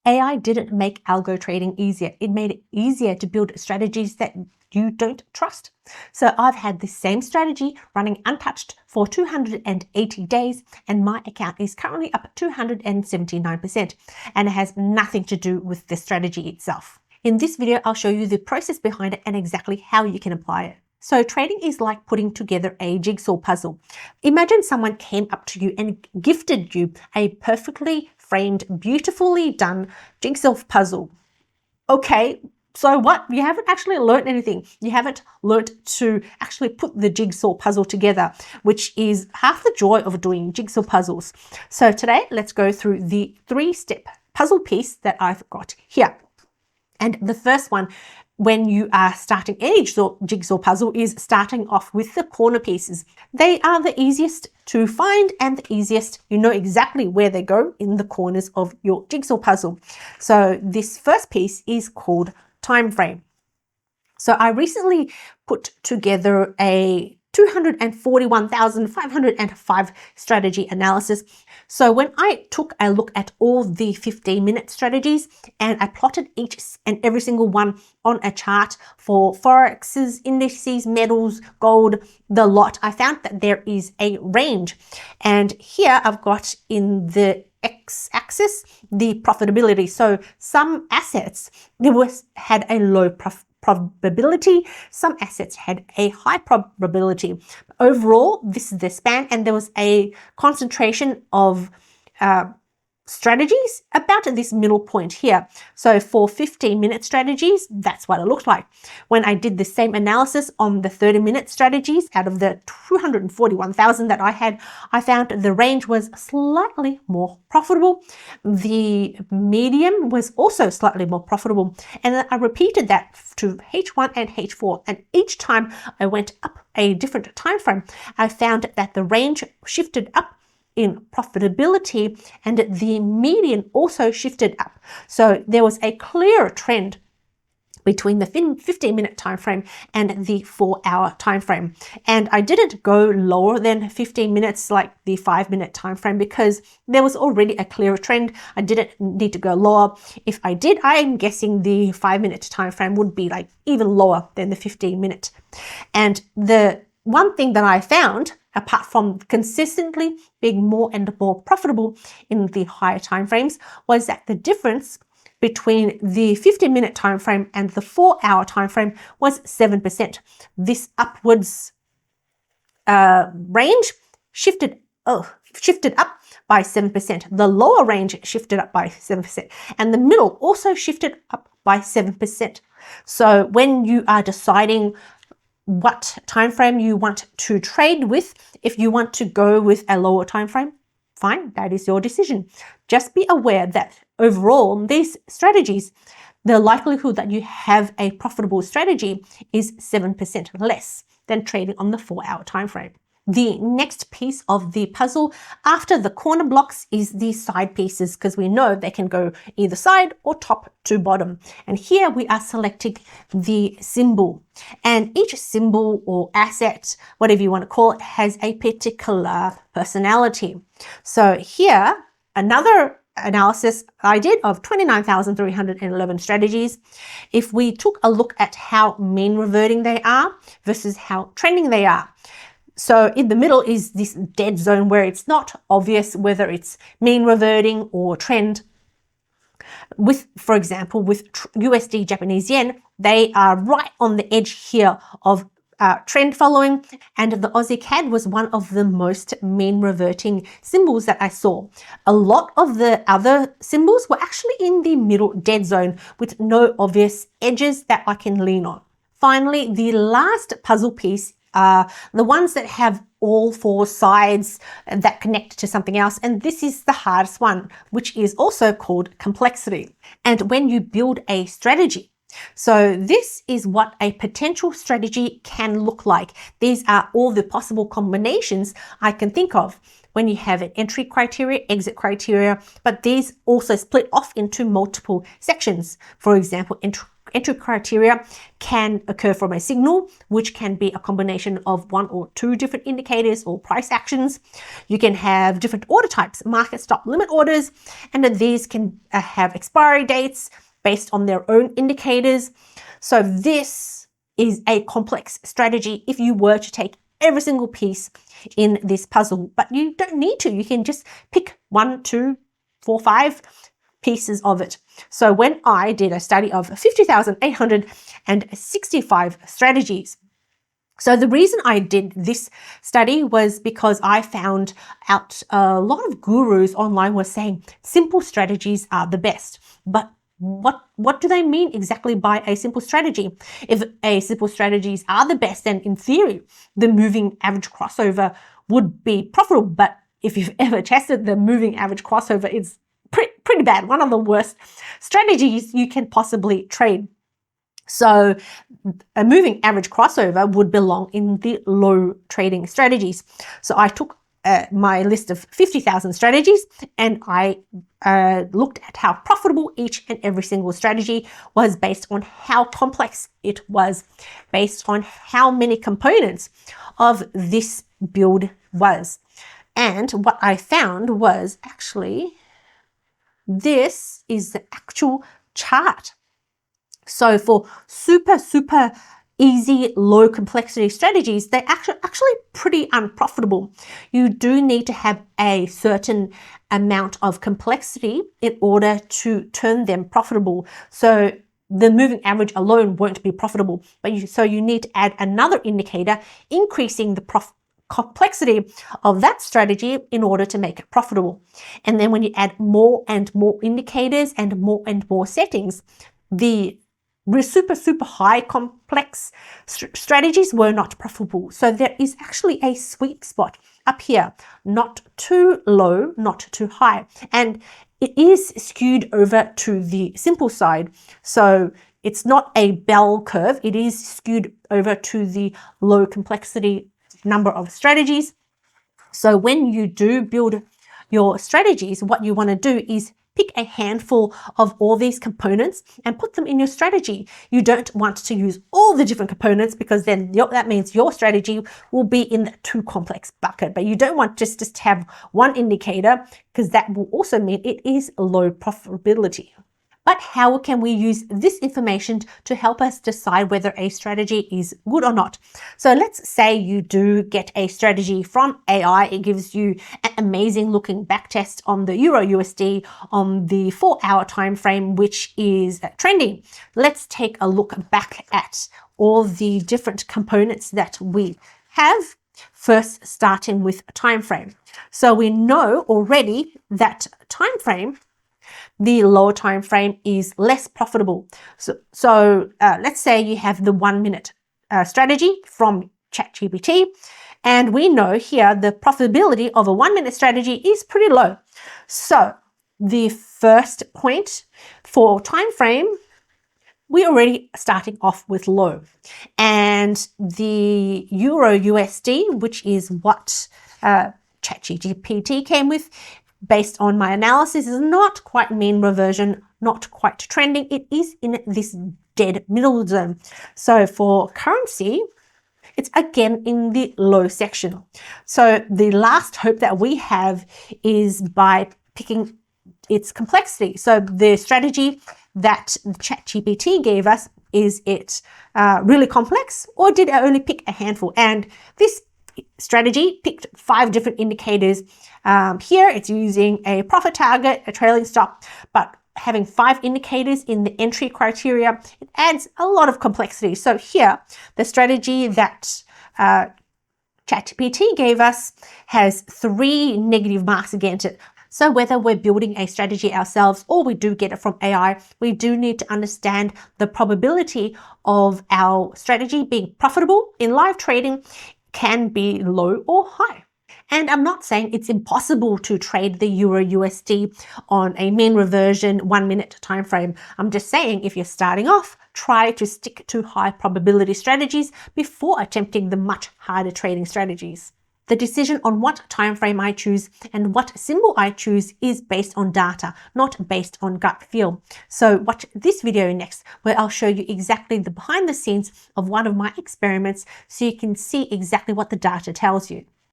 AI didn't make algo trading easier. It made it easier to build strategies that you don't trust. So I've had this same strategy running untouched for 280 days, and my account is currently up 279%, and it has nothing to do with the strategy itself. In this video, I'll show you the process behind it and exactly how you can apply it. So trading is like putting together a jigsaw puzzle. Imagine someone came up to you and gifted you a perfectly framed, beautifully done jigsaw puzzle. Okay, so what? You haven't actually learned anything. You haven't learned to actually put the jigsaw puzzle together, which is half the joy of doing jigsaw puzzles. So today, let's go through the 3-step puzzle piece that I've got here. And the first one, when you are starting any jigsaw puzzle, is starting off with the corner pieces. They are the easiest to find and the easiest, you know exactly where they go in the corners of your jigsaw puzzle. So this first piece is called time frame. So I recently put together a 241,505 strategy analysis. So when I took a look at all the 15-minute strategies and I plotted each and every single one on a chart for forexes, indices, metals, gold, the lot, I found that there is a range. And here I've got in the x-axis the profitability. So some assets had a low probability, some assets had a high probability. Overall, this is the span, and there was a concentration of strategies about this middle point here. So for 15-minute strategies, that's what it looked like. When I did the same analysis on the 30-minute strategies, out of the 241,000 that I had, I found the range was slightly more profitable. The medium was also slightly more profitable. And then I repeated that to H1 and H4. And each time I went up a different time frame, I found that the range shifted up in profitability and the median also shifted up. So there was a clear trend between the 15-minute time frame and the 4-hour time frame. And I didn't go lower than 15 minutes like the 5-minute time frame because there was already a clear trend. I didn't need to go lower. If I did, I'm guessing the 5-minute time frame would be like even lower than the 15-minute. And the one thing that I found, apart from consistently being more and more profitable in the higher time frames, was that the difference between the 15-minute time frame and the 4-hour time frame was 7%. This upwards range shifted up by 7%. The lower range shifted up by 7%, and the middle also shifted up by 7%. So when you are deciding what time frame you want to trade with, if you want to go with a lower time frame, fine, that is your decision. Just be aware that overall, these strategies, the likelihood that you have a profitable strategy is 7% less than trading on the 4-hour time frame. The next piece of the puzzle after the corner blocks is the side pieces, because we know they can go either side or top to bottom. And here we are selecting the symbol, and each symbol or asset, whatever you want to call it, has a particular personality. So here, another analysis I did of 29,311 strategies. If we took a look at how mean reverting they are versus how trending they are. So in the middle is this dead zone where it's not obvious whether it's mean reverting or trend. With, for example, with USD Japanese yen, they are right on the edge here of trend following, and the Aussie CAD was one of the most mean reverting symbols that I saw. A lot of the other symbols were actually in the middle dead zone with no obvious edges that I can lean on. Finally, the last puzzle piece are the ones that have all 4 sides that connect to something else. And this is the hardest one, which is also called complexity. And when you build a strategy, so this is what a potential strategy can look like. These are all the possible combinations I can think of when you have an entry criteria, exit criteria, but these also split off into multiple sections. For example, entry criteria can occur from a signal, which can be a combination of one or two different indicators or price actions. You can have different order types, market stop limit orders, and then these can have expiry dates based on their own indicators. So this is a complex strategy if you were to take every single piece in this puzzle, but you don't need to. You can just pick 1, 2, 4, 5 pieces of it. So when I did a study of 50,865 strategies, so the reason I did this study was because I found out a lot of gurus online were saying simple strategies are the best. But what do they mean exactly by a simple strategy? If a simple strategies are the best, then in theory, the moving average crossover would be profitable. But if you've ever tested the moving average crossover, it's pretty bad. One of the worst strategies you can possibly trade. So a moving average crossover would belong in the low trading strategies. So I took my list of 50,000 strategies and I looked at how profitable each and every single strategy was based on how complex it was, based on how many components of this build was. And what I found was actually, this is the actual chart. So for super easy, low complexity strategies, they're actually pretty unprofitable. You do need to have a certain amount of complexity in order to turn them profitable. So the moving average alone won't be profitable, but you need to add another indicator, increasing the complexity of that strategy in order to make it profitable. And then when you add more and more indicators and more settings, the super high complex strategies were not profitable. So there is actually a sweet spot up here, not too low, not too high. And it is skewed over to the simple side. So it's not a bell curve. It is skewed over to the low complexity number of strategies. So when you do build your strategies, what you want to do is pick a handful of all these components and put them in your strategy. You don't want to use all the different components because then that means your strategy will be in the too complex bucket. But you don't want just to have one indicator because that will also mean it is low profitability. But how can we use this information to help us decide whether a strategy is good or not? So let's say you do get a strategy from AI. It gives you an amazing looking backtest on the Euro USD on the 4-hour time frame, which is trending. Let's take a look back at all the different components that we have. First, starting with time frame. So we know already that time frame, the lower time frame, is less profitable. So let's say you have the 1 minute strategy from ChatGPT, and we know here the profitability of a 1 minute strategy is pretty low. So the first point for time frame, we're already starting off with low. And the Euro USD, which is what ChatGPT came with, based on my analysis, is not quite mean reversion, not quite trending. It is in this dead middle zone. So for currency, it's again in the low section. So the last hope that we have is by picking its complexity. So the strategy that ChatGPT gave us, is it really complex, or did it only pick a handful? And this strategy picked 5 different indicators. Here it's using a profit target, a trailing stop, but having 5 indicators in the entry criteria, it adds a lot of complexity. So here, the strategy that ChatGPT gave us has 3 negative marks against it. So whether we're building a strategy ourselves or we do get it from AI, we do need to understand the probability of our strategy being profitable in live trading can be low or high. And I'm not saying it's impossible to trade the Euro USD on a mean reversion 1 minute time frame. I'm just saying if you're starting off, try to stick to high probability strategies before attempting the much harder trading strategies. The decision on what time frame I choose and what symbol I choose is based on data, not based on gut feel. So watch this video next, where I'll show you exactly the behind the scenes of one of my experiments so you can see exactly what the data tells you.